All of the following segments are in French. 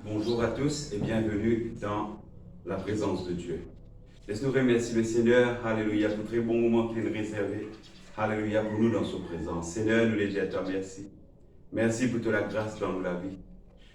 Bonjour à tous et bienvenue dans la présence de Dieu. Laisse-nous remercier le Seigneur, alléluia, pour très bon moment qu'il nous réservé, alléluia, pour nous dans son présence. Seigneur, nous les disons à toi merci. Merci pour toute la grâce dans la vie.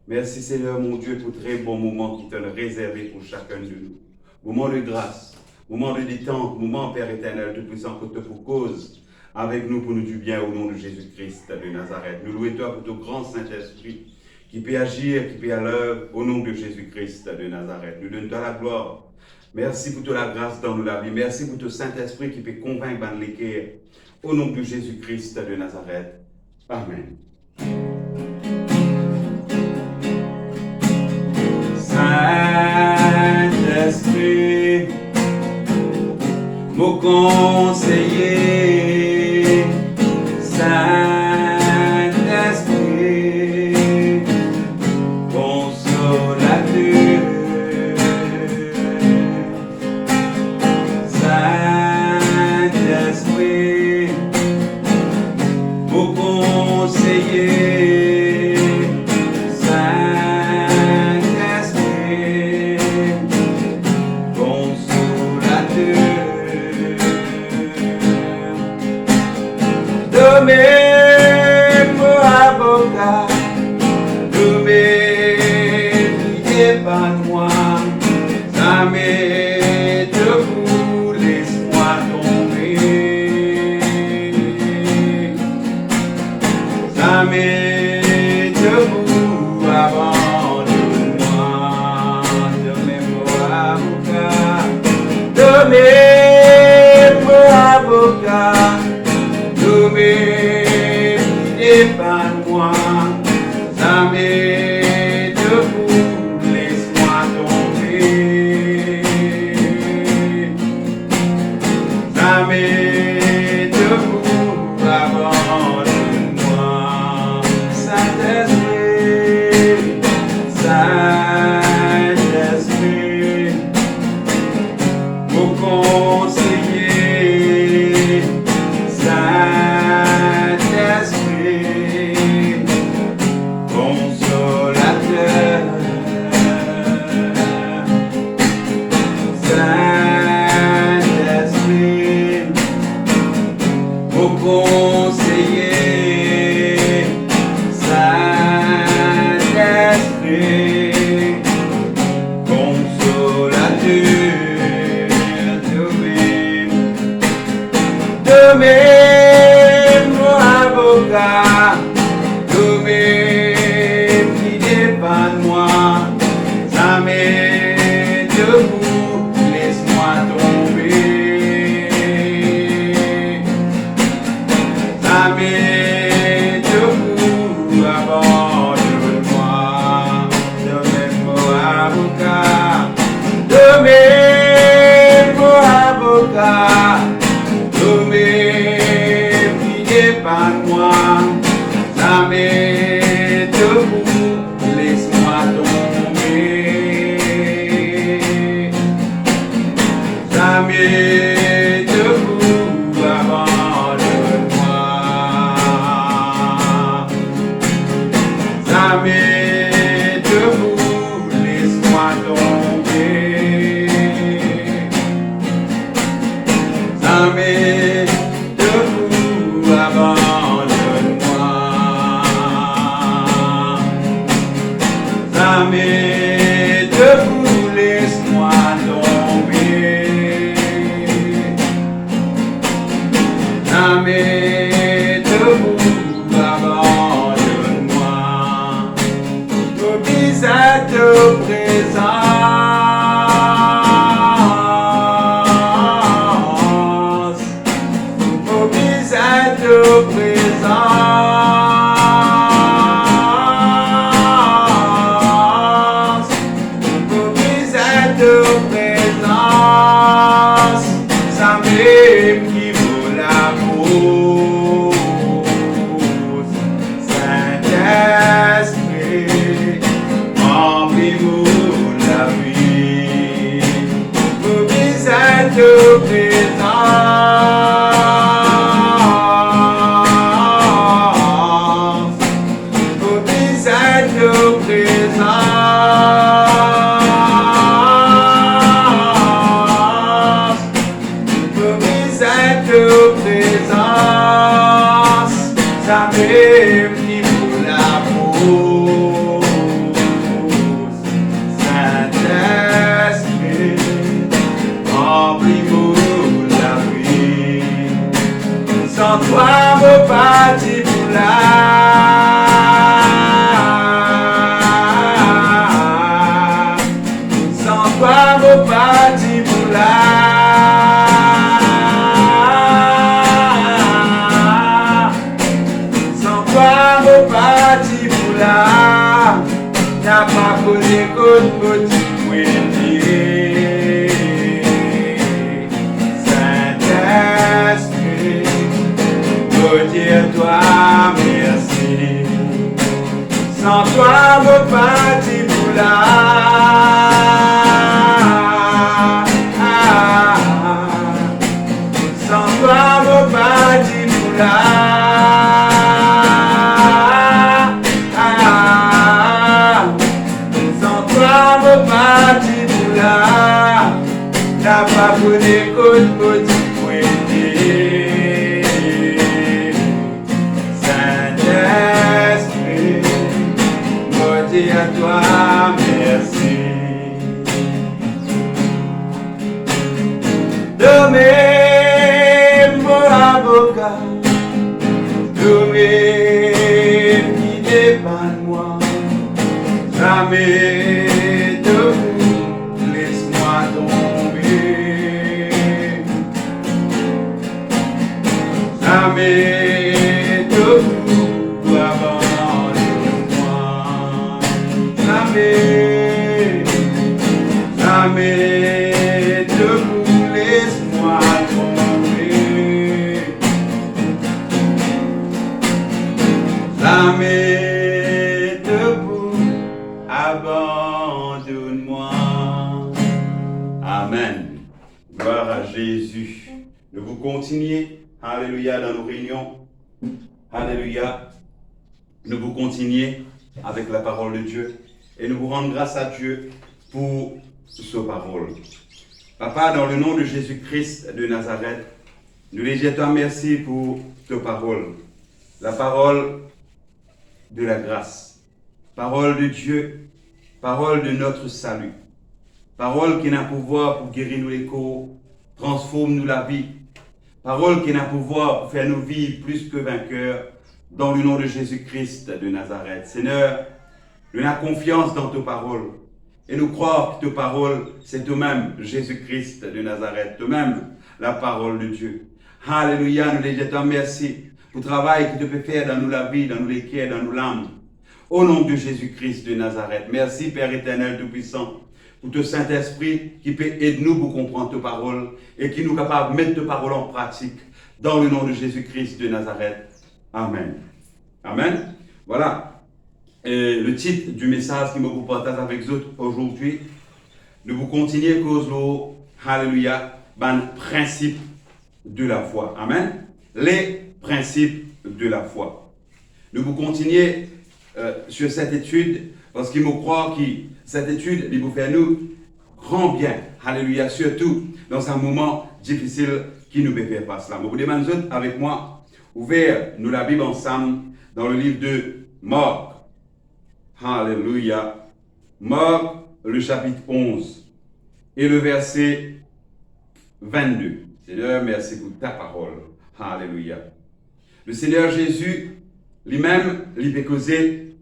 Merci Seigneur mon Dieu pour très bon moment qui t'a réservé pour chacun de nous. Moment de grâce, moment de détente, moment Père éternel, tout-puissant, que pour cause avec nous pour nous du bien au nom de Jésus-Christ de Nazareth. Nous louons toi pour ton grand Saint-Esprit qui peut agir, qui peut à l'œuvre au nom de Jésus-Christ de Nazareth. Nous donnons toi la gloire. Merci pour toute la grâce dans la vie. Merci pour ton Saint-Esprit qui peut convaincre dans les cœurs au nom de Jésus-Christ de Nazareth. Amen. Saint-Esprit, mon conseiller, Saint-Esprit, consolateur, Saint-Esprit, mon conseiller, Saint-Esprit, consolateur. Nommé pour avocat, nommé guidé par moi, ça m'est debout, laisse-moi tomber. Ça m'est debout, abandonne-moi, nommé pour avocat, nommé pour avocat. Nommé, épargne-moi, ça m'est debout, laisse-moi tomber. Ça m'est debout, abandonne-moi. Saint-Esprit, Saint-Esprit, mon conseiller, Saint-Esprit, consolateur, Saint-Esprit, mon conseiller, Saint-Esprit, consolateur, nommé mon avocat, nommé guidé par moi, ça m'est debout, laisse-moi tomber. Ça m'est debout, abandonne-moi, nommé mon avocat, nommé mon avocat, nommé par moi, ça m'est debout, laisse-moi tomber. Ça m'est debout, abandonne-moi. Ça m'est debout, laisse-moi tomber. Ça m'est debout, abandonne-moi. Ça m'est debout, laisse-moi tomber. Ça m'est debout, abandonne-moi. Au visage de présence, au visage de présence, au visage de présence, ça m'aime qui vaut la pause. Saint-Esprit, remplis-moi la pas connu côte petit Saint-Esprit, pour dire toi merci. Sans toi, mon parti pour là. Sans toi, mon parti pour là. Sans toi, mon parti pour là. T'as pas connu côte petit Saint-Esprit, à toi, merci. Demain, mon avocat, demain, qui dépend de moi, jamais debout, laisse-moi tomber. Jamais debout, abandonne-moi. Jamais debout, laisse-moi tomber. Jamais debout, abandonne-moi. Amen. Gloire à Jésus. Ne vous continuez, alléluia, dans nos réunions. Alléluia. Ne vous continuez avec la parole de Dieu. Et nous vous rendons grâce à Dieu pour sa parole. Papa, dans le nom de Jésus-Christ de Nazareth, nous les jetons merci pour ta parole. La parole de la grâce. Parole de Dieu. Parole de notre salut. Parole qui n'a pouvoir pour guérir nous les corps, transforme-nous la vie. Parole qui n'a pouvoir pour faire nos vies plus que vainqueurs, dans le nom de Jésus-Christ de Nazareth. Seigneur, nous avons confiance dans ta parole. Et nous croyons que ta parole, c'est toi-même, Jésus-Christ de Nazareth, toi-même, la parole de Dieu. Alléluia, nous les jetons merci pour le travail que tu peux faire dans nous la vie, dans nous les cœurs, dans nous l'âme. Au nom de Jésus-Christ de Nazareth. Merci, Père éternel Tout-Puissant, pour ton Saint-Esprit qui peut aider nous pour comprendre ta parole et qui nous est capable de mettre ta parole en pratique. Dans le nom de Jésus-Christ de Nazareth. Amen. Amen. Voilà. Et le titre du message que je vous partage avec vous aujourd'hui, nous vous continuer cause l'eau, alléluia, ben principe de la foi. Amen. Les principes de la foi. Nous vous continuer sur cette étude parce qu'il me croit que cette étude, il vous fait nous grand bien. Alléluia. Surtout dans un moment difficile qui nous peut faire face là. Je vous demande avec moi, ouvert nous la Bible ensemble dans le livre de Marc. Alléluia. Marc, le chapitre 11 et le verset 22. Seigneur, merci pour ta parole. Alléluia. Le Seigneur Jésus, lui-même, il peut causer,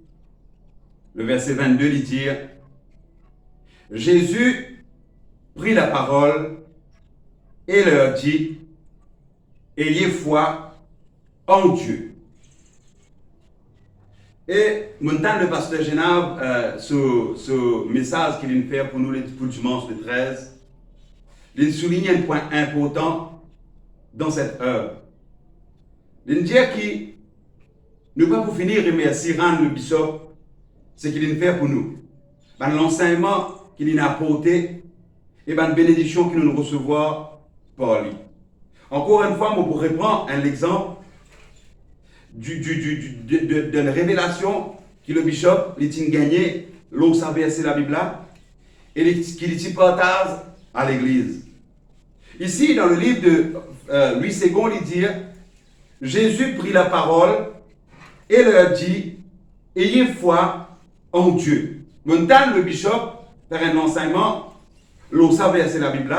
le verset 22, il dit, Jésus prit la parole et leur dit, ayez foi en Dieu. Et maintenant, le pasteur Génave, ce message qu'il vient faire pour nous pour dimanche le 13, il souligne un point important dans cette heure. Il dit que nous ne pouvons pas pour finir remercier le bishop ce qu'il vient faire pour nous. L'enseignement qu'il a apporté et la bénédiction qu'il nous recevons par lui. Encore une fois, pour reprendre un exemple, de la révélation que le bishop a gagné lorsqu'il a versé la Bible et qu'il partage à l'église. Ici, dans le livre de Louis II, il dit Jésus prit la parole et leur dit ayez foi en Dieu. Maintenant, le bishop fait un enseignement lorsqu'il a versé la Bible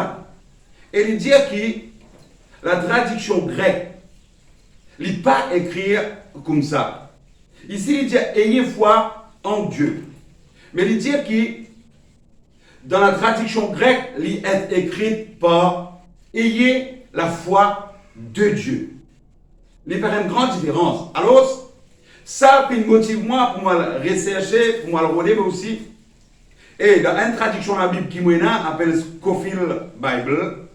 et il dit que la traduction grecque il n'est pas écrire comme ça. Ici, il dit ayez foi en Dieu. Mais il dit que dans la traduction grecque, il est écrit par ayez la foi de Dieu. Il y a une grande différence. Alors, ça, puis motive moi pour moi rechercher, pour moi le relire aussi, Et dans une traduction de la Bible qui appelle Scofield Bible,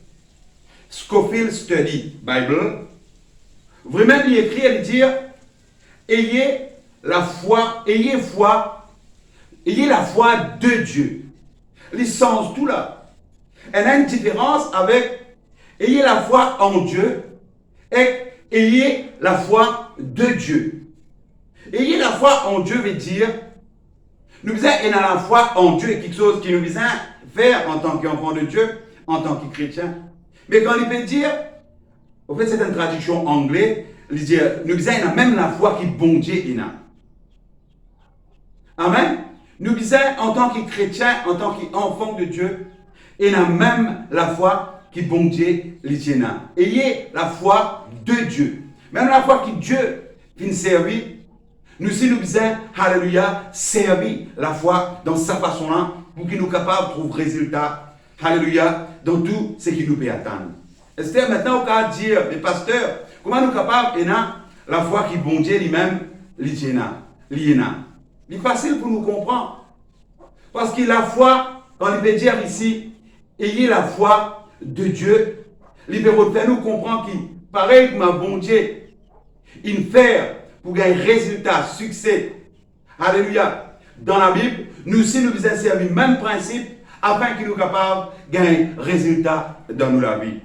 Scofield Study Bible, vraiment il écrit et il dit ayez la foi de Dieu. Il sens tout là. Elle a une différence avec ayez la foi en Dieu et ayez la foi de Dieu. Ayez la foi en Dieu veut dire nous avons la foi en Dieu est quelque chose qui nous vient faire en tant qu'enfant de Dieu, en tant que chrétien. Mais quand il peut dire, en fait c'est une traduction anglaise, il dit nous avons même la foi qui bon Dieu a. Amen. Nous disons en tant que chrétien, en tant qu'enfant de Dieu, il a même la foi qui bon Dieu a. Ayez la foi de Dieu. Même la foi que Dieu finit servir. Nous aussi, nous disons, alléluia, servir la foi dans sa façon-là pour qu'il nous capable de trouver résultat, alléluia, dans tout ce qui nous peut attendre. Est-ce que maintenant, on peut dire, les pasteurs, comment nous capables de la foi qui bon Dieu lui-même, l'Iena. C'est facile pour nous comprendre. Parce que la foi, quand il veut dire ici, ayez la foi de Dieu, il veut nous comprendre qu'il, pareil que ma bon Dieu, il fait pour gagner résultat, succès, alléluia, dans la Bible, nous aussi nous devons servir le même principe afin qu'il nous capable de gagner résultat dans la vie.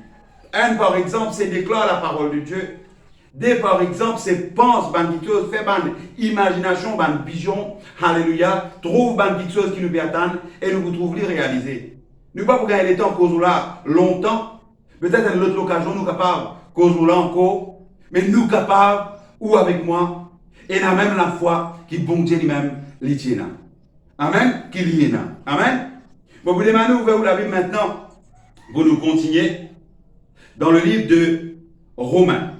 Un, par exemple, c'est déclare la parole de Dieu. Deux, par exemple, c'est pense, quelque chose, fait imagination, vision, alléluia, trouve quelque chose qui nous peut attendre et nous vous trouvons réaliser. Nous pas pour gagner le temps cause là longtemps, peut-être à une autre occasion nous capables cause là encore, mais nous capables ou avec moi, et n'a même la foi qui bon Dieu lui-même l'itiena. Amen, qui l'yena. Amen. Bon, vous demandez ouvrir la Bible maintenant pour nous continuer dans le livre de Romains,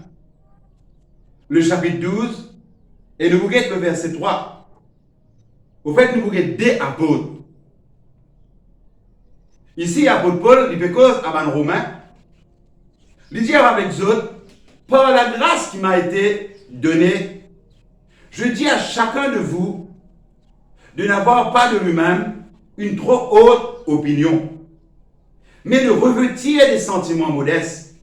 le chapitre 12, et nous vous guettons le verset 3. Au fait, nous vous guettons des apôtres. Ici, l'apôtre Paul, il fait cause à un Romain. Il dit avec eux, par la grâce qui m'a été donnée, je dis à chacun de vous de n'avoir pas de lui-même une trop haute opinion, mais de revêtir des sentiments modestes,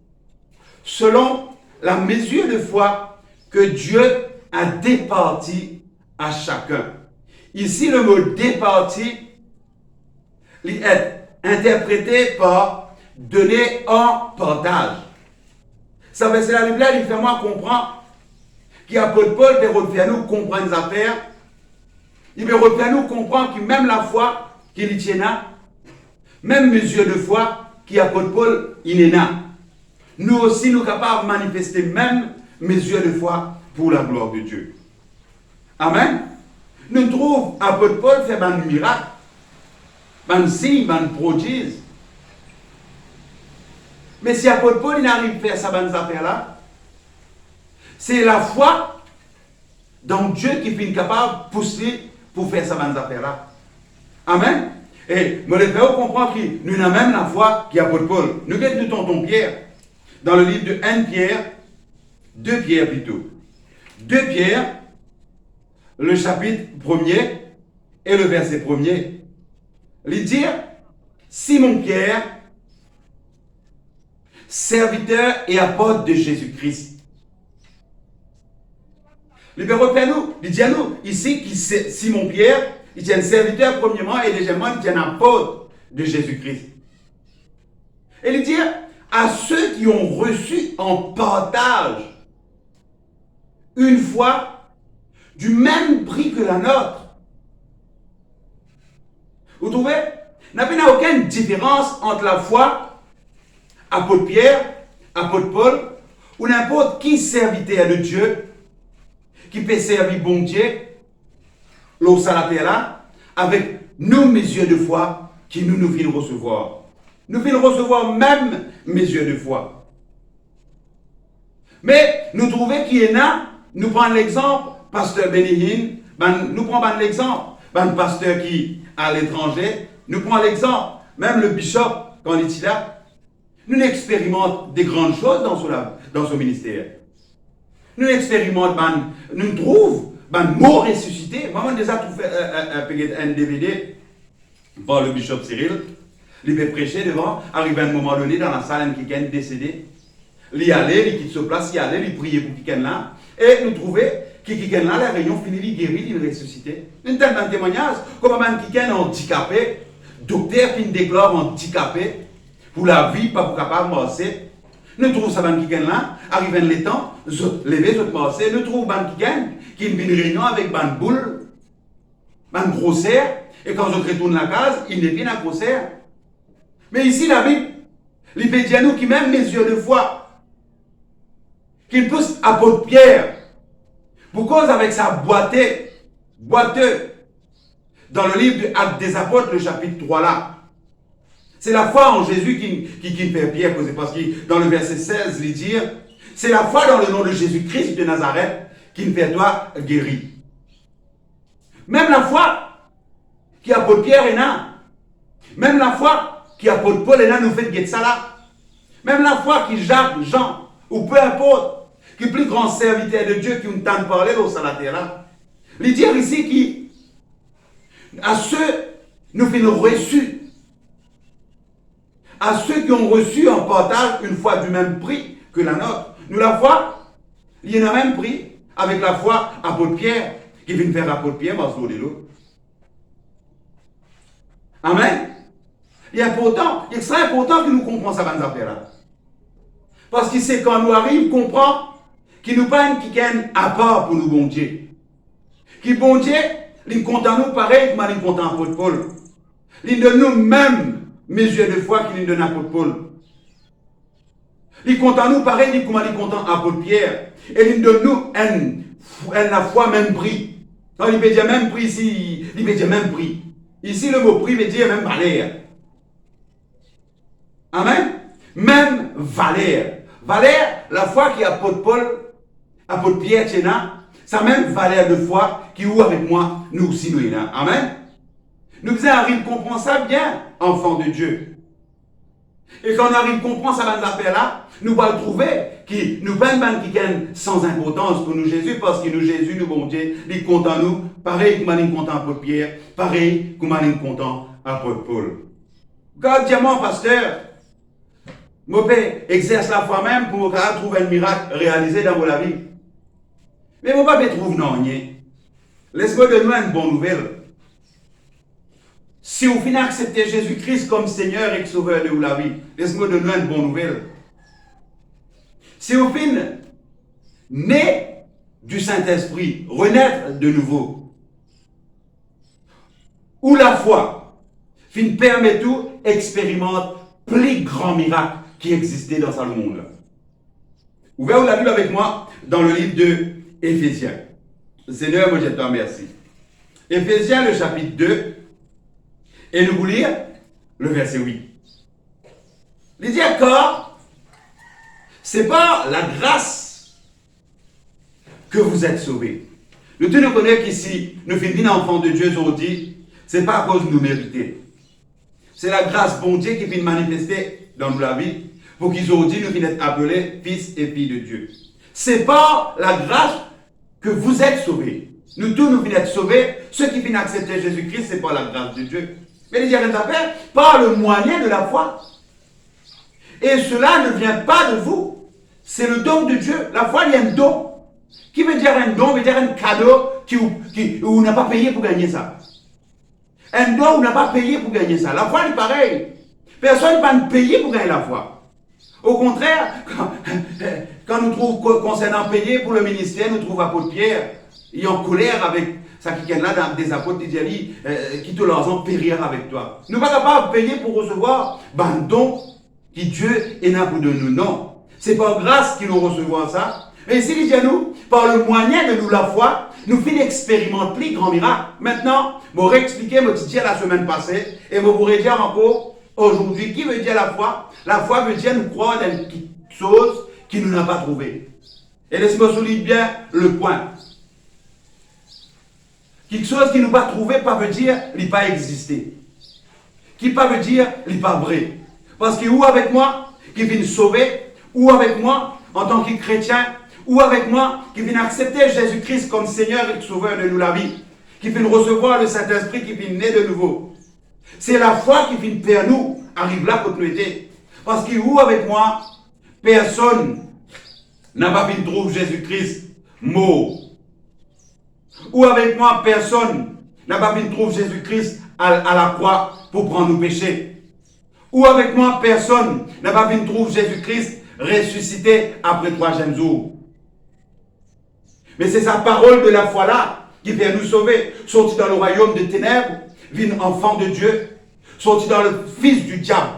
selon la mesure de foi que Dieu a départi à chacun. Ici, le mot départi est interprété par donner en partage. Ça veut dire que la Bible, il fait moi comprendre qu'il y a Paul qui veut nous comprendre les affaires. Il veut nous comprendre que même la foi qu'il tient là, même mesure de foi qu'il y a Paul, il est là. Nous aussi, nous sommes capables de manifester même mesure de foi pour la gloire de Dieu. Amen. Nous trouvons apôtre Paul fait un miracle, un signe, un prodige. Mais si apôtre Paul n'arrive pas à faire ça, bonnes affaires-là, c'est la foi dans Dieu qui est capable de pousser pour faire ça, bonnes affaires-là. Amen. Et me le faire comprendre que nous avons même la foi qui apôtre Paul. Nous avons tonton Pierre dans le livre de 1 Pierre, 2 Pierre plutôt. 2 Pierre, le chapitre 1er et le verset 1er. Il dit Simon Pierre, serviteur et apôtre de Jésus-Christ. Le Père nous, il dit à nous, ici, qui c'est Simon Pierre, il est un serviteur premièrement et deuxièmement, il est un apôtre de Jésus-Christ. Et il dit à ceux qui ont reçu en partage une foi du même prix que la nôtre. Vous trouvez? Il n'y a aucune différence entre la foi apôtre Pierre, apôtre Paul, ou n'importe qui serviteur de Dieu, qui peut servir bon Dieu, l'eau là, avec nos mesures de foi qui nous viennent recevoir. Nous viennent recevoir même mesures de foi. Mais nous trouvons qu'il y en a, nous prenons l'exemple, pasteur Bénihin, nous prenons l'exemple, pasteur qui est à l'étranger, nous prenons l'exemple, même le bishop, quand il est là, nous expérimentons des grandes choses dans ce ministère. Nous expérimentons, nous trouvons, mots ressuscités. Maman déjà trouvé un DVD par le bishop Cyril. Il peut prêcher devant, arrivé à un moment donné dans la salle, qui est décédé. Il y allait, il quitte ce place, il allait, il priait pour quelqu'un là. Et nous trouvons que quelqu'un là, la réunion finie, il guérit, il ressuscité. Un tel témoignage, comme un quelqu'un handicapé, docteur qui déclare handicapé, pour la vie, pas pour capable de marcher. Nous trouvons ça dans quelqu'un là, arrivé le temps, lever, marcher. Nous trouvons quelqu'un qui a une réunion avec une boule, un grossaire, et quand je retourne la case, il n'est pas un grossaire. Mais ici, la Bible, il peut dire à nous qui même mes yeux de foi, qu'il pousse apôtre Pierre, pour cause avec sa boiteux, dans le livre de Actes des Apôtres, le chapitre 3 là. C'est la foi en Jésus qui fait Pierre, parce que dans le verset 16, il dit, c'est la foi dans le nom de Jésus-Christ de Nazareth qui me fait toi guérir. Même la foi qui apôtre Pierre et là, même la foi qui apôtre Paul et là nous fait guetter ça là, même la foi qui Jacques, Jean, ou peu importe, qui est plus grand serviteur de Dieu qui nous tente de parler au salaire là, il dit ici qui, à ceux nous fait reçu, à ceux qui ont reçu en partage une foi du même prix que la nôtre. Nous, la foi, il y en a même prix avec la foi apôtre Pierre, qui vient faire apôtre Pierre, parce que l'autre. Amen. Il est important, il est très important que nous comprenions ça dans affaires-là. Parce que c'est quand nous arrivons, comprend qu'il nous prenne qui gagne à part pour nous, bon Dieu. Qui, bon Dieu, il compte à nous pareil comme il compte à apôtre Paul. Il donne nous même mesure de foi qu'il nous donne à apôtre Paul. Il compte à nous pareil comme il compte à apôtre Pierre. Et il donne nous la foi même prix. Non, il peut dire même prix ici, il peut dire même prix. Ici, le mot prix veut dire même valeur. Amen. Même valeur. Valeur, la foi qui apôtre Paul, apôtre Pierre, c'est la même valeur de foi qui ou avec moi, nous aussi nous là. Amen. Nous faisons arriver à comprendre ça bien, enfants de Dieu. Et quand on arrive à comprendre ça dans l'affaire là, nous allons trouver qui nous prennent qui gagnent sans importance pour nous Jésus, parce que nous Jésus, nous bon Dieu, il compte en nous, pareil comme il compte en apôtre Pierre, pareil comme il compte en apôtre Paul. God diamant, pasteur, mon père exerce la foi même pour trouver un miracle réalisé dans la vie. Mais mon papa trouve non rien. Laisse-moi donner une bonne nouvelle. Si vous finissez accepter Jésus-Christ comme Seigneur et Sauveur de la vie, laisse-moi donner une bonne nouvelle. Si vous finissez né du Saint-Esprit, renaître de nouveau, ou la foi, fin permet tout, expérimente plus grand miracle qui existait dans ce monde. Ouvrez la Bible avec moi dans le livre de Éphésiens. Seigneur, moi je te remercie. Éphésiens, le chapitre 2, et nous vous lire le verset 8. Il dit encore, c'est par la grâce que vous êtes sauvés. Nous tous nous connaissons qu'ici, nous finissons enfants de Dieu aujourd'hui, ce n'est pas à cause de nous mériter. C'est la grâce bon Dieu qui vient manifester dans la vie pour qu'aujourd'hui nous finissons appelés fils et filles de Dieu. C'est par la grâce que vous êtes sauvés. Nous tous nous finissons sauvés. Ceux qui viennent accepter Jésus-Christ, c'est par la grâce de Dieu. Mais les diables d'appel, par le moyen de la foi. Et cela ne vient pas de vous. C'est le don de Dieu. La foi, il y a un don. Qui veut dire un don, veut dire un cadeau où on n'a pas payé pour gagner ça. Un don où on n'a pas payé pour gagner ça. La foi, c'est pareil. Personne ne va payer pour gagner la foi. Au contraire, quand nous trouvons concernant payer pour le ministère, nous trouvons apôtre Pierre, il est en colère avec ça qui est là dans des apôtres qui disent qui te leur ont périr avec toi. Nous ne sommes pas capables de payer pour recevoir un don qui Dieu est là pour de nous. Non. C'est par grâce qu'ils nous recevons ça. Mais ici, il dit à nous, par le moyen de nous la foi, nous finissons expérimenter plus grand miracle. Maintenant, je vais expliquer, je vais dire la semaine passée, et je pourrais dire encore aujourd'hui, qui veut dire la foi? La foi veut dire nous croire dans quelque chose qui nous n'a pas trouvé. Et laissez-moi souligner bien le point. Quelque chose qui nous n'a pas trouvé, pas veut dire qu'il n'a pas existé. Qui pas veut dire qu'il n'est pas vrai. Parce que ou avec moi, qui vient sauver, ou avec moi, en tant que chrétien, ou avec moi, qui vient accepter Jésus-Christ comme Seigneur et Sauveur de nous la vie, qui vient recevoir le Saint-Esprit, qui vient naître de nouveau. C'est la foi qui finit faire nous, arrive là pour nous aider. Parce que où avec moi, personne n'a pas pu trouver Jésus-Christ mort. Ou avec moi, personne n'a pas pu trouver Jésus-Christ à la croix pour prendre nos péchés. Ou avec moi, personne n'a pas pu trouver Jésus-Christ ressuscité après 3e jour. Mais c'est sa parole de la foi là qui vient nous sauver. Sorti dans le royaume des ténèbres, vient enfant de Dieu. Sorti dans le fils du diable.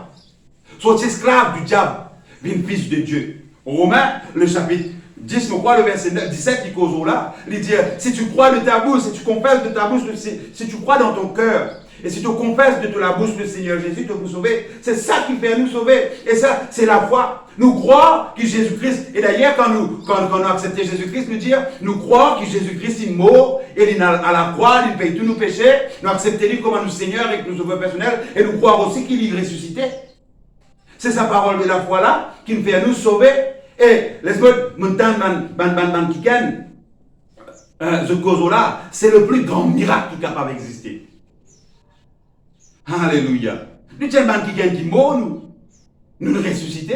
Sorti esclave du diable, vient fils de Dieu. Romains, le chapitre 10, je crois, le verset 17 qui cause là, il dit, si tu crois de ta bouche, si tu confesses de ta bouche, si tu crois dans ton cœur, et si tu confesses de ta bouche le Seigneur Jésus, te vous sauver. C'est ça qui fait nous sauver. Et ça, c'est la foi. Nous croire que Jésus-Christ, et d'ailleurs, quand on a accepté Jésus-Christ, nous croire que Jésus-Christ est mort, et il est à la croix, il paye tous nos péchés, nous accepter lui comme nous Seigneur et nous sauveur personnel, et nous croire aussi qu'il est ressuscité. C'est sa parole de la foi là qui nous fait nous sauver. Et laisse-moi m'entendre ce cause là, c'est le plus grand miracle qui est capable d'exister. Alléluia. Nous sommes qui mort, nous ressusciter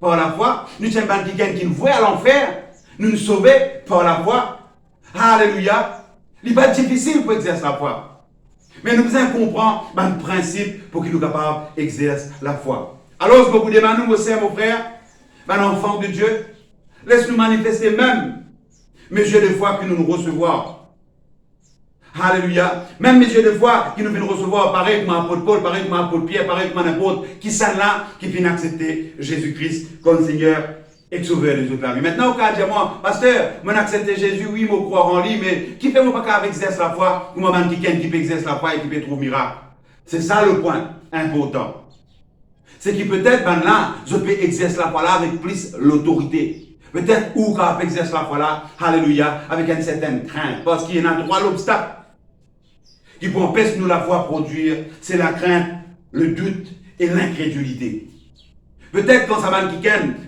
par la foi. Nous sommes qui nous voit à l'enfer, nous sauver par la foi. Alléluia. Il n'est pas difficile pour exercer la foi. Mais nous devons comprendre le principe pour qu'il nous capable d'exercer la foi. Alors, je vous demande, nous aussi, mon frère, enfant de Dieu, laisse-nous manifester même mesure de foi que nous nous recevons. Alléluia. Même mesure de foi qui nous viennent recevoir, pareil comme l'apôtre Paul, pareil comme l'apôtre Pierre, pareil comme n'importe qui sont là, qui viennent accepter Jésus-Christ comme Seigneur et Sauveur de toute la vie. Maintenant, au cas de dire, moi, pasteur, moi accepter Jésus, oui, moi croire en lui, mais qui fait moi pas qu'avec exercer la foi, ou moi quelqu'un qui peut exercer la foi et qui peut trouver miracle. C'est ça le point important. C'est que peut-être, là, je peux exercer la foi là avec plus l'autorité. Peut-être où quand on exerce la foi là, alléluia, avec une certaine crainte. Parce qu'il y en a trois obstacles qui peut empêcher nous la foi produire. C'est la crainte, le doute et l'incrédulité. Peut-être quand ça va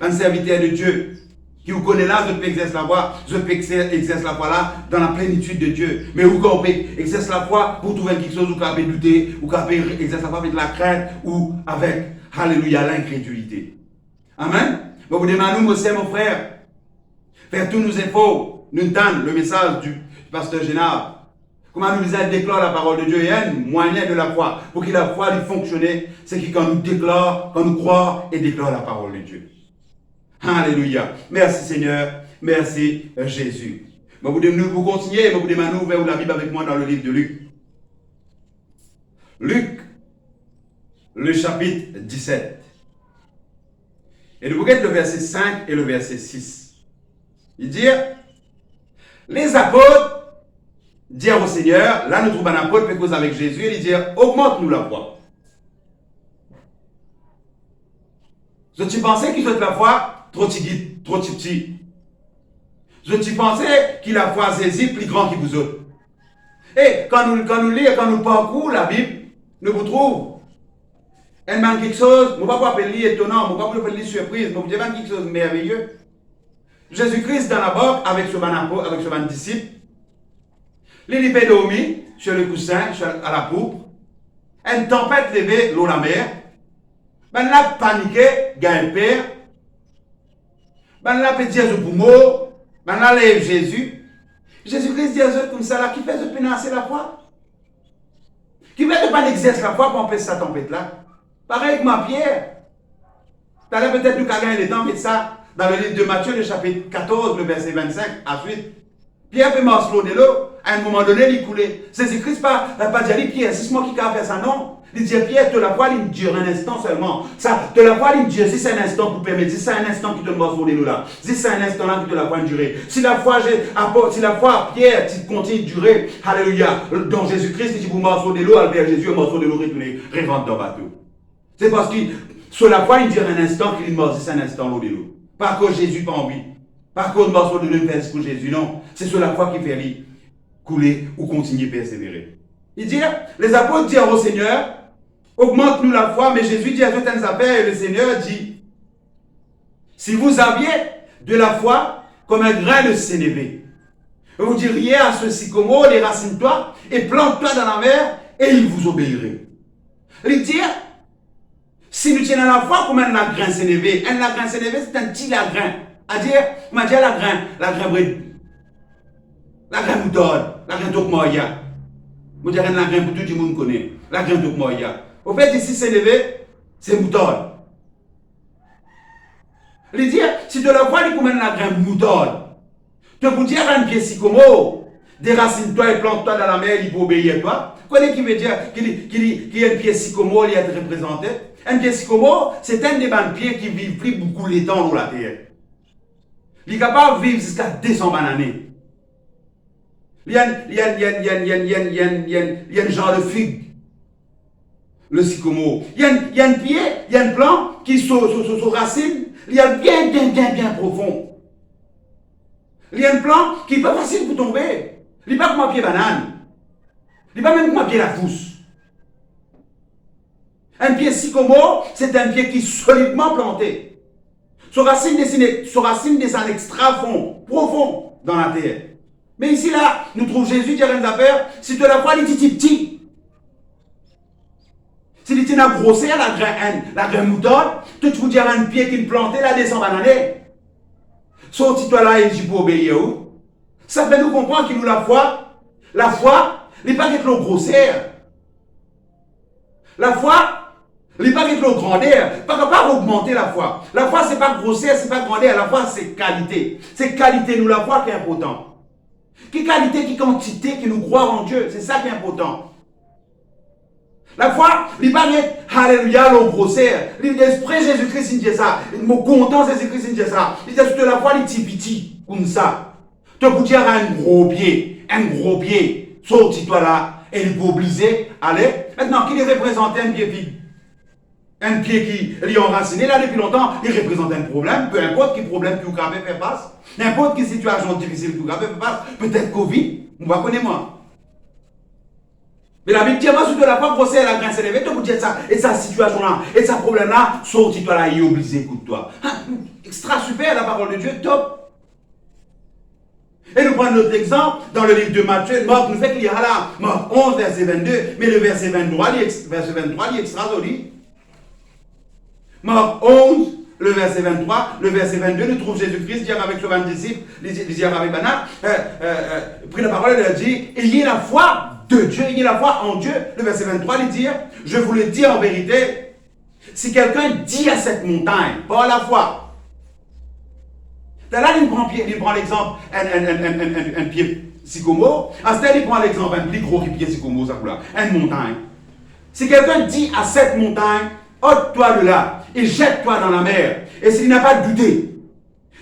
un serviteur de Dieu, qui vous connaît là, je peux exercer la foi, je peux exercer la foi là, dans la plénitude de Dieu. Mais où quand on peut exercer la foi pour trouver quelque chose, où on peut douter, où on peut exercer la foi avec la crainte, ou avec, alléluia, l'incrédulité. Amen. Bon, vous demandez, nous aussi, mon frère, faire tous nos efforts, nous entendre le message du pasteur Génard. Comment nous déclare la parole de Dieu et un moyen de la foi. Pour que la foi fonctionne, c'est que quand nous déclarons, quand nous croyons et déclarons la parole de Dieu. Alléluia. Merci Seigneur. Merci Jésus. Vous continuez, vous demandez ouvrir la Bible avec moi dans le livre de Luc. Luc, le chapitre 17. Et nous regardons le verset 5 et le verset 6. Il dit, les apôtres dirent au Seigneur, là nous trouvons un apôtre qui cause avec Jésus, et il dit, augmente-nous la foi. Tu pensais qu'il soit la foi trop petit. Tu pensais qu'il a la foi saisie plus grand que vous autres. Et quand nous lisons, quand nous parcourons la Bible, nous vous trouvons. Elle manque quelque chose, je ne vais pas appeler étonnant, je ne vais pas appeler surprise, mais je vais quelque chose de merveilleux. Jésus-Christ dans la barque avec ce disciple, il est dormi sur le coussin, à la poupe, une tempête levée, l'eau la mer, ben là paniqué, gagne père, ben là peut dire pour mort, ben là lève Jésus. Jésus-Christ dit à eux comme ça là, qui fait de pénancer la foi? Qui fait de pas exercer la foi pour empêcher cette tempête là? Pareil que ma Pierre. Tu as peut-être nous qu'à gagner le temps de ça dans le livre de Matthieu, le chapitre 14, le verset 25 à suite. Pierre peut marcher de l'eau, à un moment donné, il coulait. Jésus-Christ n'a pas dit, Pierre, c'est moi qui ai fait ça, non. Il dit, Pierre, te la foi, il dure un instant seulement. Ça, te la foi, il dure, si c'est un instant pour permettre, si c'est un instant qui te marche de l'eau là, si c'est un instant là qui te la foi durer. Si la foi, Pierre, tu continues de durer, alléluia, dans Jésus-Christ, si vous marchez de l'eau, vers Jésus, un morceau de l'eau retourné, révente dans le bateau. C'est parce que, sur la foi, il dure un instant qu'il marche, si c'est un instant l'eau de l'eau. Pas que Jésus pas envie. Pas qu'on morceau de l'eau pour Jésus, non. C'est sur la foi qui fait lui couler ou continuer à persévérer. Il dit, les apôtres dirent au Seigneur, augmente-nous la foi, mais Jésus dit à certaines affaires, et le Seigneur dit, si vous aviez de la foi comme un grain de sénévé, vous diriez à ce sycomore, déracine-toi et plante-toi dans la mer, et il vous obéirait. Il dit, si nous tenons la foi, comment la grain s'élever? Un la grain s'élever, c'est un petit lagrin. C'est-à-dire, on va dire la grain moutarde, la grain tokmoya. On dirait la grain pour tout le monde connaît. La grain tokmoya. Au fait, ici, s'élever, c'est moutarde. Il dit, si tu la vois, il commande la grain moutarde. Tu peux dire un pied sycomore, déracine-toi et plante-toi dans la mer, il peut obéir à toi. Connais qui veut dire qu'il y a un pied sycomore, il y a été représenté. Un pied sycomore, c'est un des bancs de pieds qui vivent plus beaucoup de temps dans la terre. Il est capable de vivre jusqu'à 200 années. Il y a un genre de figue, le sycomore. Il y a un pied, il y a un plant qui se racine, il y a bien profond. Il y a un plant qui n'est pas facile pour tomber. Il n'est pas comme un pied banane. Il n'est pas même comme un pied la fousse. Un pied sycomore, c'est un pied qui est solidement planté. Son racine descend extra profond dans la terre. Mais ici, là, nous trouvons Jésus dire une affaire, si tu la vois, il est petit. Si tu as grossé la graine moutarde, tu vous diras un pied qui est planté, là, descend banane. Sorti-toi là et tu peux obéir. Ça fait nous comprendre qu'il nous la foi, n'est pas quelque chose grossière. La foi, n'est pas quelque chose grandeur. Pas augmenter la foi. La foi, c'est pas grossière, c'est pas grandeur. La foi, c'est qualité. C'est qualité, nous, la foi qui est important. Qui qualité, qui quantité, qui nous croit en Dieu. C'est ça qui est important. La foi, il n'est pas être alléluia, le grossière. L'esprit Jésus-Christ, il dit ça. Mon content, Jésus-Christ, il dit ça. Il dit que la foi, il est petit, comme ça. Tu peux dire un gros pied, sortis-toi là, et il peut obliger, allez. Maintenant, qu'il est représenté un pied vide. Un pied qui est enraciné là depuis longtemps, il représente un problème, peu importe quel problème que vous avez fait face, n'importe quelle situation difficile que vous avez fait face, peut-être Covid, on va connaître moi. Mais la Bible dit, moi, si tu n'as pas brossé la grain s'élever, tu peux dire ça, et sa situation-là, et sa problème-là, sortis-toi là, et obligé, écoute-toi. Extra super, la parole de Dieu, top. Et nous prenons notre exemple dans le livre de Matthieu. Marc nous fait qu'il y a là, Marc 11, verset 22, mais le verset 23, il est extra joli. Marc 11, le verset 23, le verset 22, nous trouvons Jésus-Christ dire avec ses 20 disciples, dire avec Bana, pris la parole et il dit, ayez la foi de Dieu, ayez la foi en Dieu. Le verset 23, il dit, je vous le dis en vérité, si quelqu'un dit à cette montagne, par la foi, là, il prend l'exemple, un pied sycomore. À ce il prend l'exemple, un plus gros pied sycomore, ça coule, une montagne. Si quelqu'un dit à cette montagne, ôte-toi de là et jette-toi dans la mer. Et s'il n'a pas douté,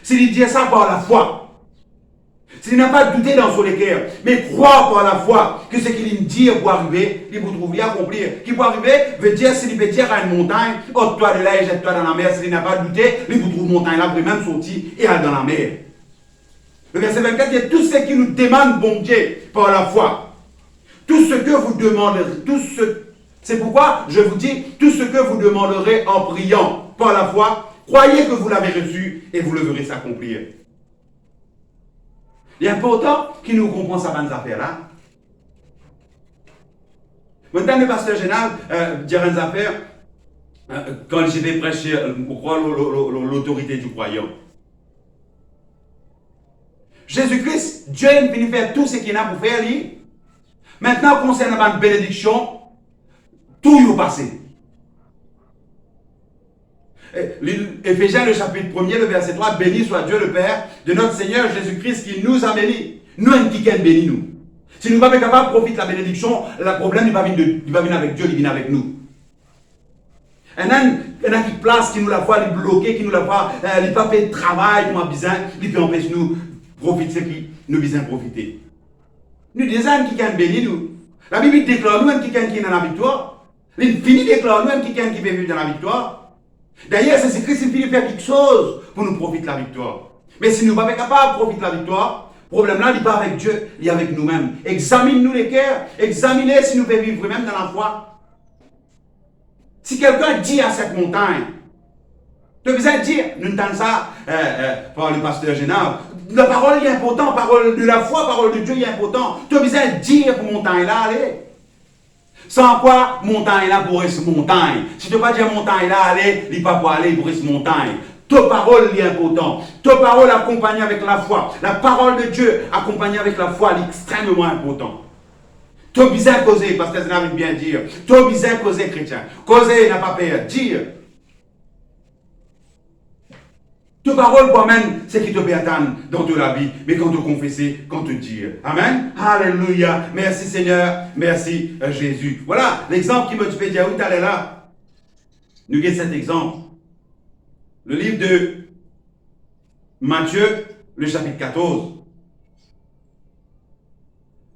s'il dit ça par la foi, s'il n'a pas douté dans son cœur, mais croit par la foi que ce qu'il dit pour arriver, il vous trouve, il accomplir. Qui pour arriver veut dire, s'il veut dire à une montagne, ôte-toi de là et jette-toi dans la mer. S'il n'a pas douté, il vous trouve montagne là, vous même sortir et aller dans la mer. Le verset 24 dit, tout ce qui nous demande, bon Dieu, par la foi, tout ce que vous demanderez, c'est pourquoi je vous dis, tout ce que vous demanderez en priant par la foi, croyez que vous l'avez reçu et vous le verrez s'accomplir. Il est important qu'il nous comprenne sa bonne affaire là. Maintenant, le pasteur général dit une affaire quand je vais prêcher l'autorité du croyant. Jésus-Christ, Dieu est venu faire tout ce qu'il a pour faire. Lui. Maintenant, concernant la bénédiction, tout est passé. Éphésiens, le chapitre 1er, le verset 3, béni soit Dieu le Père de notre Seigneur Jésus-Christ qui nous a bénis. Nous, qui bénis nous. Si nous ne sommes pas capables de profiter de la bénédiction, le problème, il va venir avec Dieu, il vient avec nous. Il y a qui place, qui nous la voit, il bloquer, qui nous la voit, il ne pas fait de travail, comme un bizarre, il peut empêcher nous profiter ce qui nous besoin profiter. Nous, des âmes qui bénis nous. La Bible déclare nous, qui est dans la victoire. L'infini déclare nous, qui veut vivre dans la victoire. D'ailleurs, c'est Christ qui finit faire quelque chose pour nous profiter de la victoire. Mais si nous ne sommes pas capables de profiter de la victoire, le problème là, il n'est pas avec Dieu, il est avec nous-mêmes. Examine-nous les cœurs, examinez si nous pouvons vivre même dans la foi. Si quelqu'un dit à cette montagne, tu as besoin de dire, nous entendons ça par le pasteur général, la parole est importante, parole de la foi, parole de Dieu est importante. Tu as besoin de dire pour montagne là, allez. Sans quoi, montagne là pour rester montagne. Si tu n'as pas dit montagne là, allez, il pas pour aller pour rester montagne. Ta parole est importante. Ta parole accompagnée avec la foi. La parole de Dieu accompagnée avec la foi est extrêmement importante. Tu as besoin de causer, parce que ça veut bien dire. Tu as besoin de causer, chrétien. Causer n'a pas peur. Dire. Ta parole pour même, c'est qui te peut attendre dans toute la vie, mais quand te confesser, quand te dire. Amen. Alléluia. Merci Seigneur. Merci Jésus. Voilà l'exemple qui me fait dire où tu allais là. Nous avons cet exemple. Le livre de Matthieu, le chapitre 14.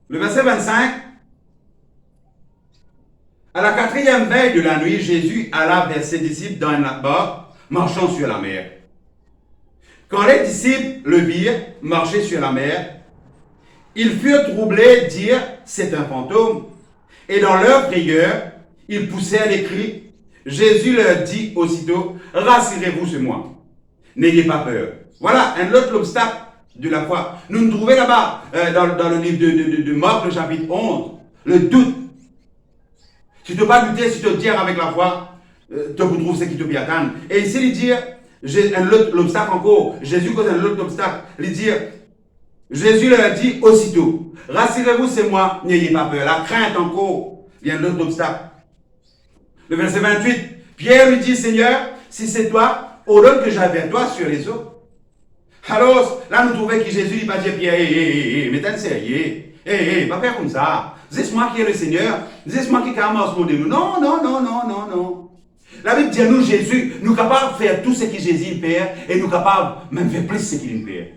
Le verset 25. À la 4e veille de la nuit, Jésus alla vers ses disciples dans un barque, marchant sur la mer. Quand les disciples le virent marcher sur la mer, ils furent troublés, dirent, c'est un fantôme. Et dans leur frayeur, ils poussèrent les cris. Jésus leur dit aussitôt, rassurez-vous, c'est moi. N'ayez pas peur. Voilà un autre obstacle de la foi. Nous nous trouvons là-bas, dans le livre de Marc, le chapitre 11, le doute. Si tu ne peux pas lutter, si tu te dire avec la foi, tu vous trouves ce qui te peut attendre. Et ici, il dit, un autre obstacle encore, Jésus cause un autre obstacle. Il dit, Jésus leur dit aussitôt, rassurez-vous, c'est moi, n'ayez pas peur. La crainte encore, il y a un autre obstacle. Le verset 28, Pierre lui dit, Seigneur, si c'est toi, ordonne que j'aille vers toi sur les eaux. Alors, là, nous trouvons que Jésus dit pas dire Pierre, mais t'es sérieux, pas faire comme ça. C'est moi qui est le Seigneur, c'est moi qui commence mon nous. Non, non, non, non, non, non. La Bible dit à nous, Jésus, nous sommes capables de faire tout ce que Jésus fait et nous sommes capables même de faire plus ce qu'il fait.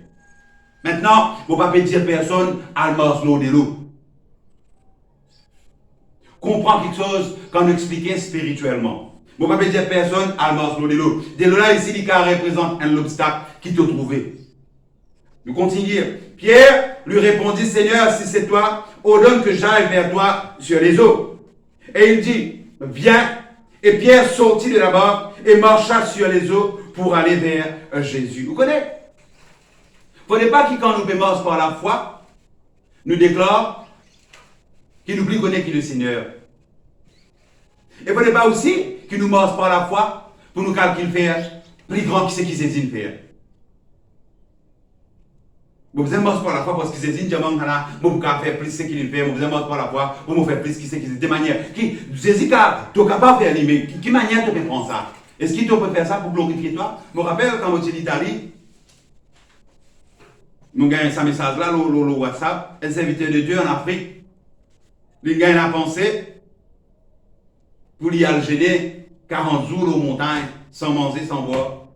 Maintenant, vous ne pouvez pas dire personne, almos l'eau de l'eau. Comprends quelque chose quand on explique spirituellement. Vous ne pouvez pas dire personne, almos l'eau de l'eau. De là, ici, il représente un obstacle qui te trouvait. Nous continuons. Pierre lui répondit, Seigneur, si c'est toi, ordonne que j'aille vers toi sur les eaux. Et il dit, viens. Et Pierre sortit de là-bas et marcha sur les eaux pour aller vers Jésus. Vous connaissez? Il ne faut pas que quand nous commençons par la foi, nous déclarons qu'il nous connaît qui est le Seigneur. Et il ne faut pas aussi qu'il nous marche par la foi pour nous calculer faire plus grand que ce qu'il sait faire. Vous avez marché par la foi parce que c'est une diamant là, vous pouvez faire plus ce qu'il fait, vous avez marché par la foi, vous pouvez faire plus ce qu'il fait, de manière qui, Jésus, tu es capable de faire l'aimer, qui manière tu peux prendre ça? Est-ce que tu peux faire ça pour glorifier toi? Je me rappelle quand j'étais en Italie, nous gagnons ce message là, le WhatsApp, un serviteur de Dieu en Afrique, il gagne la pensée pour y aller gêner 40 jours aux montagnes, sans manger, sans boire.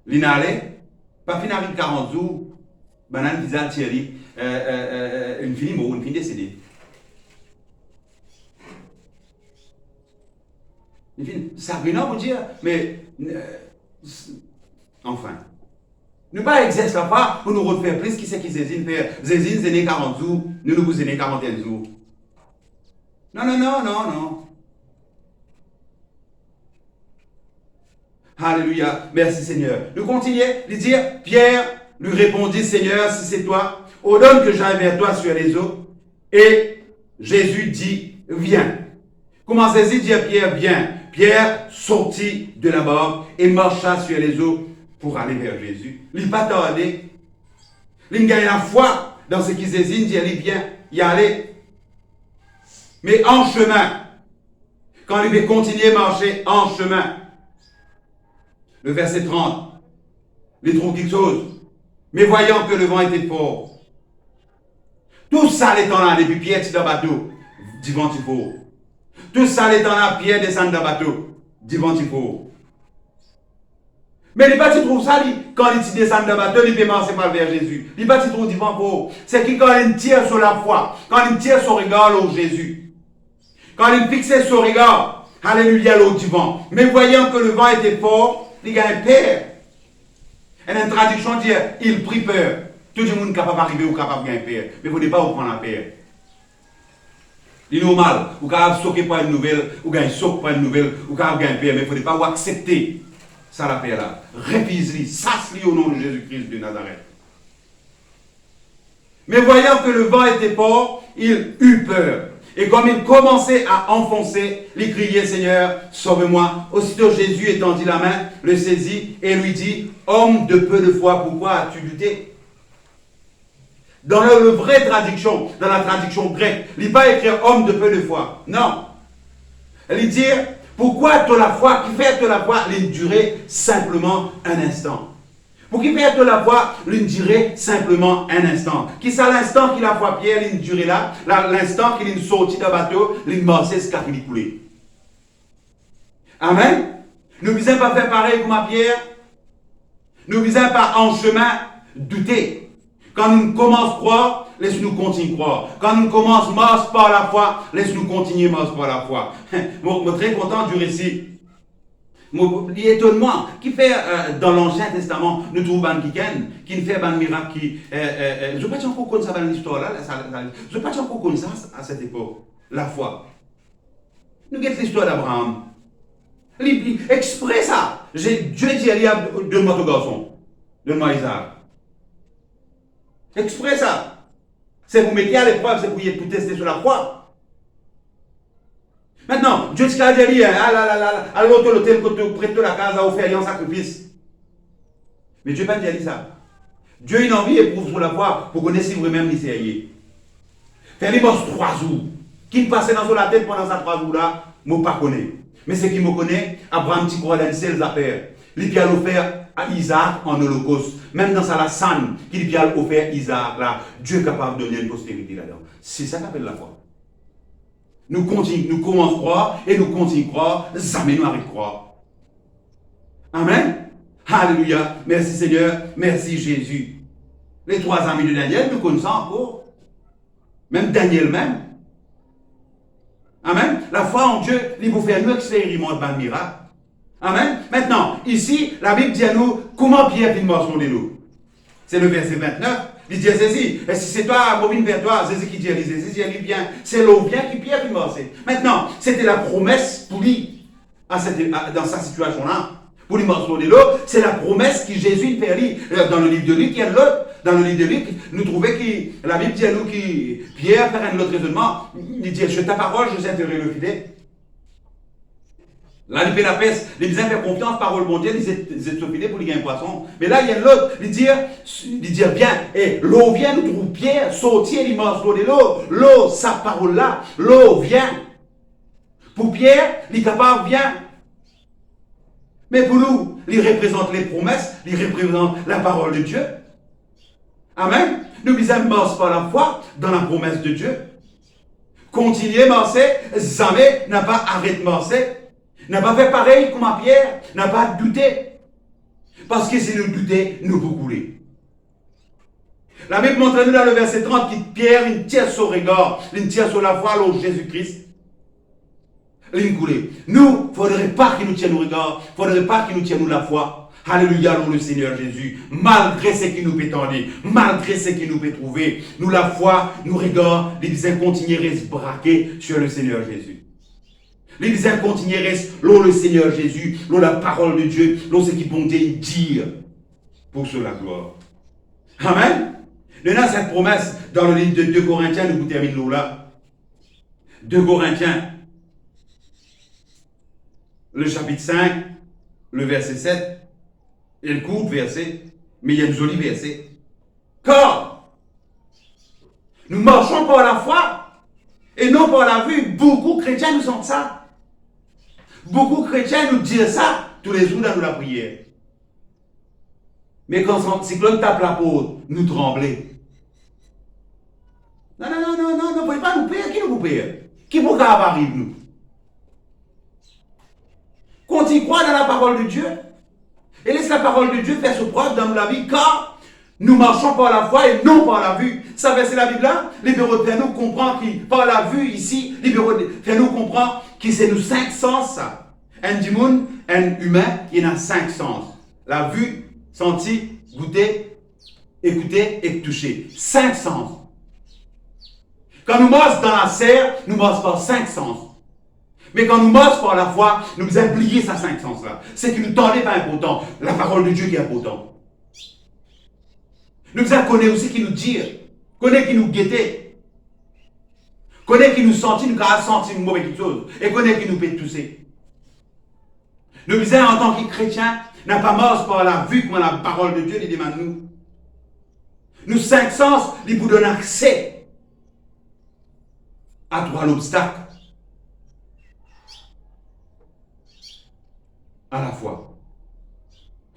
Il n'allait pas finir avec 40 jours. Banane, visage, Thierry, une fille mort, une fille décédée. Une fille, ça n'a rien à vous dire, mais enfin. Ne pas exercer la foi pour nous refaire plus qui c'est qui Zézine fait. Zézine, c'est né 40 jours, nous vous né 41 jours. Non, non, non, non, non. Alléluia, merci Seigneur. Nous continuons de dire, Pierre lui répondit, Seigneur, si c'est toi, ordonne que j'aille vers toi sur les eaux. Et Jésus dit, viens. Comment Jésus dit à Pierre, viens. Pierre sortit de la barque et marcha sur les eaux pour aller vers Jésus. Il n'a pas tardé. Il gagne la foi dans ce qu'il Jésus dit, il vient y aller. Mais en chemin, quand il veut continuer à marcher en chemin, le verset 30, il trouve quelque chose. Mais voyant que le vent était fort, tout ça l'étant là, depuis Pierre est dans le bateau, du vent il faut. Tout ça l'étant là, Pierre descend dans le bateau, du vent il faut. Mais il pas tu trouves ça, quand il descend dans le bateau, il peut marcher par vers Jésus. Il pas tu trouves du vent fort. C'est que quand il tire sur la foi, quand il tire son regard au Jésus, quand il fixe son regard, alléluia, l'eau du vent. Mais voyant que le vent était fort, il a peur. Et une traduction dit, il prit peur. Tout le monde est capable d'arriver ou capable de gagner peur. Mais vous ne pouvez pas vous prendre la peur. C'est normal. Vous pouvez sauter pour une nouvelle, ou gagner saut pour une nouvelle, ou capable de gagner peur. Mais il ne faut pas vous accepter ça la peur là. Refuse-lui, sasse-lui au nom de Jésus-Christ de Nazareth. Mais voyant que le vent était fort, il eut peur. Et comme il commençait à enfoncer, il criait, Seigneur, sauve-moi. Aussitôt Jésus étendit la main, le saisit et lui dit, homme de peu de foi, pourquoi as-tu douté? Dans la vraie traduction, dans la traduction grecque, il n'est pas écrit homme de peu de foi. Non. Il dit, pourquoi tu as la foi, qui fait de la foi, il durait simplement un instant. Pour qu'il fait de la foi, il durait simplement un instant. Qui c'est l'instant qu'il a foi Pierre, il durait là, l'instant qu'il est sorti d'un bateau, il marchait ce qu'il est coulé. Amen. Nous ne visons pas faire pareil comme à Pierre. Nous ne visons pas en chemin douter. Quand nous commençons à croire, laisse-nous continuer à croire. Quand nous commençons à marcher par la foi, laisse-nous continuer à marcher par la foi. Je suis très content du récit. L'étonnement qui fait dans l'Ancien Testament, nous trouvons un qui fait un miracle qui. Je ne sais pas encore connaître ça dans l'histoire là. Je ne sais pas encore connaître ça à cette époque. La foi. Nous regardons l'histoire d'Abraham. Exprès ça. Dieu dit à Eliab, donne-moi ton garçon. Donne-moi Isaac. Exprès ça. C'est pour mettre à l'épreuve, c'est pour tester sur la foi. Maintenant, Dieu dit à Eliab, à l'autre l'hôtel, prête la case à offrir un sacrifice. Mais Dieu n'a pas dit ça. Dieu a une envie et prouve sur la foi pour connaître si vous-même il s'est faire les boss 3 jours. Qui passait dans la tête pendant ces 3 jours-là, je ne pas connais. Mais ce qui me connaît, Abraham dit qu'on a une seule affaire. Il a offert à Isaac en holocauste. Même dans sa sanne, qu'il a offert Isaac là, Dieu est capable de donner une postérité là-dedans. C'est ça qu'on appelle la foi. Nous continuons, nous commençons à croire et nous continuons à croire, jamais nous arrêtons de croire. Amen. Alléluia. Merci Seigneur, merci Jésus. Les 3 amis de Daniel, nous connaissons encore. Même Daniel même. Amen. La foi en Dieu, il vous fait nous expérimenter un miracle. Amen. Maintenant, ici, la Bible dit à nous comment Pierre vient mort de nous. C'est le verset 29. Il dit à Jésus, et si c'est toi, bobine vers toi, Jésus qui dit à Jésus, il vient. C'est l'eau vient qui Pierre vient mort. Maintenant, c'était la promesse pour lui, dans sa situation-là. Pour lui mort de l'eau, c'est la promesse que Jésus fait lui. Dans le livre de Luc, il y a l'autre. Dans le livre de Luc, nous trouvons que la Bible dit à nous que Pierre fait un autre raisonnement. Il dit, je ta parole, je t'interroge le filet. Là, il fait la peste, il disait faire confiance, parole mondiale, il disait se filer pour lui gagner un poisson. Mais là, il y a l'autre, il dit bien, et l'eau vient, nous trouvons Pierre, sortir l'immense l'eau de l'eau, sa parole là, l'eau vient. Pour Pierre, il est capable, vient. Mais pour nous, il représente les promesses, il représente la parole de Dieu. Amen. Nous visons marcher par la foi dans la promesse de Dieu. Continuer à marcher, jamais n'a pas arrêté de marcher. N'a pas fait pareil comme à Pierre, n'a pas douté. Parce que si nous doutons, nous pouvons couler. La Bible montre nous dans le verset 30 que Pierre, il tire sur le regard, il tire sur la foi de Jésus-Christ. Il coule. Nous, il ne faudrait pas qu'il nous tienne le regard, il ne faudrait pas qu'il nous tienne la foi. Alléluia, le Seigneur Jésus. Malgré ce qui nous peut tendre, malgré ce qui nous peut trouver, nous la foi, nous regardons, les disons continuer à se braquer sur le Seigneur Jésus. Les disons continuer à rester le Seigneur Jésus, la parole de Dieu, ce qui peut dire pour cela la gloire. Amen. Nous avons cette promesse dans le livre de 2 Corinthiens, nous terminons là. 2 Corinthiens, le chapitre 5, le verset 7. Il y a le court verset, mais il y a un joli verset. Car nous marchons par la foi et non par la vue. Beaucoup de chrétiens nous sentent ça. Beaucoup de chrétiens nous disent ça tous les jours dans la prière. Mais quand le cyclone tape la peau, nous tremblons. Non, ne pouvez pas nous payer. Qui nous paye? Qui pour qu'elle arrive nous? Continue à croire dans la parole de Dieu. Et laisse la parole de Dieu faire ce preuve dans la vie, car nous marchons par la foi et non par la vue. Ça verset la Bible là, les bureaux de nous comprend que par la vue ici, les bureaux de nous comprend que c'est nos 5 sens ça. Un démon, un humain, il y en a 5 sens. La vue, sentir, goûter, écouter et toucher. 5 sens. Quand nous marchons dans la serre, nous marchons par 5 sens. Mais quand nous marchons par la foi, nous nous oublions ces 5 sens-là. C'est que nous tendez pas important. La parole de Dieu qui est importante. Nous connaissons aussi qui nous dit, connaît qui nous guettait. Connaît qui nous sentit, nous avons senti une mauvaise chose. Et connaît qui nous peut tousser. Nous disons en tant que chrétiens, n'a pas mort par la vue comme la parole de Dieu, il demande nous. Nous cinq sens, ils vous donnent accès à trois l'obstacle. À la fois.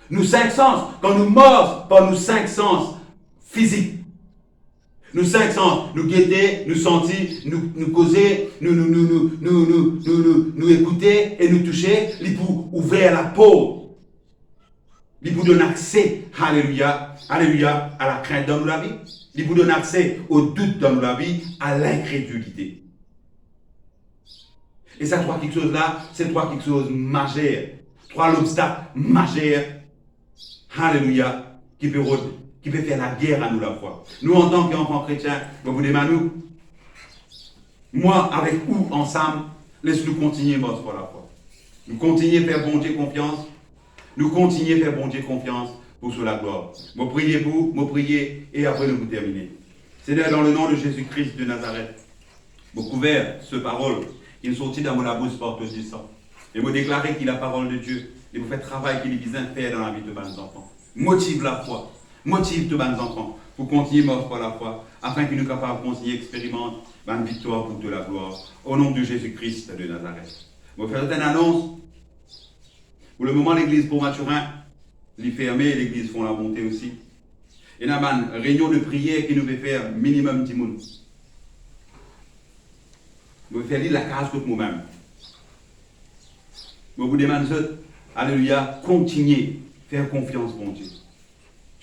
Nous cinq sens, quand nous morts par nos cinq sens physiques, nous cinq sens, nous guetter, nous sentir, nous causer, nous écouter et nous toucher, ils pour ouvrir la peau, ils vous donnent accès, alléluia, alléluia, à la crainte dans la vie, ils vous donnent accès au doute dans la vie, à l'incrédulité. Et ça, trois quelque chose là, c'est trois quelque chose majeur, trois l'obstacle majeur, alléluia, qui peut faire la guerre à nous la foi. Nous, en tant qu'enfants chrétiens, vous demandez, moi, avec vous, ensemble, laisse-nous continuer pour la foi. Nous continuer à faire bon Dieu confiance. Nous continuer à faire bon Dieu confiance pour sur la gloire. Moi, priez pour, moi, priez, et après nous terminer. Seigneur, dans le nom de Jésus-Christ de Nazareth, vous couvert ce parole, il sortit dans la bouche porte du sang. Et vous déclarez qu'il est la parole de Dieu. Et vous faites travail qu'il est besoin de faire dans la vie de vos enfants. Motive la foi. Motive tous vos enfants pour continuer mort par la foi, afin qu'ils nous capables de continuer à expérimenter une victoire pour de la gloire. Au nom de Jésus-Christ de Nazareth. Je vais faire une annonce. Pour le moment, l'église pour Mathurin, elle est fermée, l'église font la montée aussi. Et il y a une réunion de prière qui nous fait faire minimum 10 minutes. Je vais faire lire la case contre moi-même. Je vous demande, alléluia, continuez, faire confiance pour Dieu.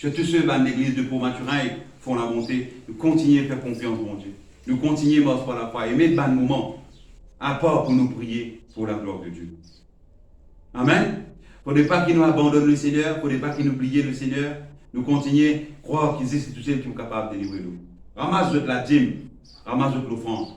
Tous ceux qui sont l'église de Pau-Mathurin font la montée, nous continuons à faire confiance pour Dieu. Nous continuons à par la foi et mettre un moment à part pour nous prier pour la gloire de Dieu. Amen. Il ne faut pas qu'il nous abandonne le Seigneur, il ne faut pas qu'il nous oublie le Seigneur. Nous continuons à croire qu'il existe tous ceux qui sont capables de délivrer nous. Ramasse la dîme, ramasse l'offrande.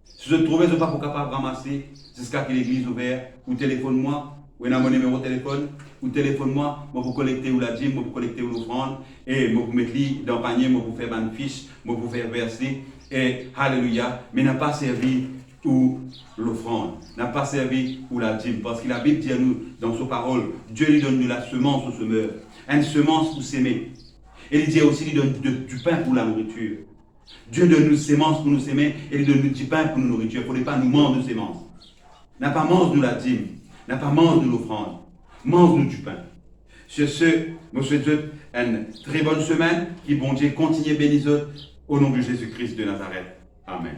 Si je trouve que je ne suis pas capable de ramasser jusqu'à que l'église ouverte, ou téléphone-moi, ou un mon numéro de téléphone, ou téléphone-moi, moi pour collecter ou la dîme, moi pour collecter ou l'offrande, et moi pour mettre dans le panier, moi pour faire une fiche, moi pour faire verser, et alléluia, mais n'a pas servi ou l'offrande, n'a pas servi ou la dîme, parce que la Bible dit à nous, dans sa parole, Dieu lui donne de la semence au semeur, une semence pour s'aimer. Et il dit aussi, il donne du pain pour la nourriture. Dieu donne nous semences pour nous semer, et il donne du pain pour nous nourriture. Il ne faut pas nous manger de semences. N'a pas mange nous la dîme, n'a pas mange nous l'offrande, mange-nous du pain. Sur ce, je vous souhaite une très bonne semaine, qui bon Dieu continue à bénir au nom de Jésus-Christ de Nazareth. Amen.